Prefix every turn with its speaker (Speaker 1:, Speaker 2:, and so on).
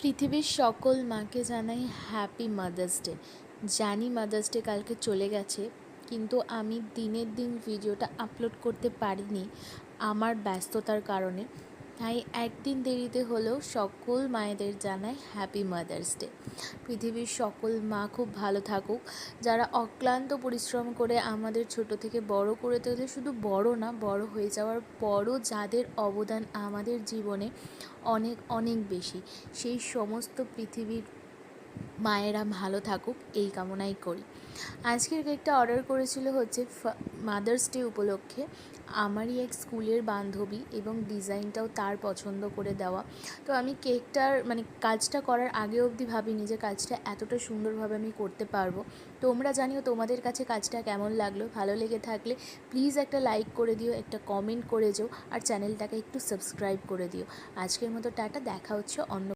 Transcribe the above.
Speaker 1: পৃথিবীর সকল মাকে জানাই হ্যাপি মাদার্স ডে। জানি মাদার্স ডে কালকে চলে গেছে, কিন্তু আমি দিনের দিন ভিডিওটা আপলোড করতে পারিনি আমার ব্যস্ততার কারণে। তাই একদিন দেরিতে হলেও সকল মায়েদের জানাই হ্যাপি মাদার্স ডে। পৃথিবীর সকল মা খুব ভালো থাকুক, যারা অক্লান্ত পরিশ্রম করে আমাদের ছোট থেকে বড় করে তোলে। শুধু বড় না, বড় হয়ে যাওয়ার পরও যাদের অবদান আমাদের জীবনে অনেক অনেক বেশি, সেই সমস্ত পৃথিবীর মায়েরা ভালো থাকুক এই কামনাই করি। আজকের কেকটা অর্ডার করেছিল হচ্ছে মাদার্স ডে উপলক্ষে আমারই এক স্কুলের বান্ধবী, এবং ডিজাইনটাও তার পছন্দ করে দেওয়া। তো আমি কেকটার কাজটা করার আগে অবধি ভাবিনি যে কাজটা এতটা সুন্দরভাবে আমি করতে পারবো। তোমরা জানিও তোমাদের কাছে কাজটা কেমন লাগলো। ভালো লেগে থাকলে প্লিজ একটা লাইক করে দিও, একটা কমেন্ট করে যেও, আর চ্যানেলটাকে একটু সাবস্ক্রাইব করে দিও। আজকের মতো টাটা, দেখা হচ্ছে অন্য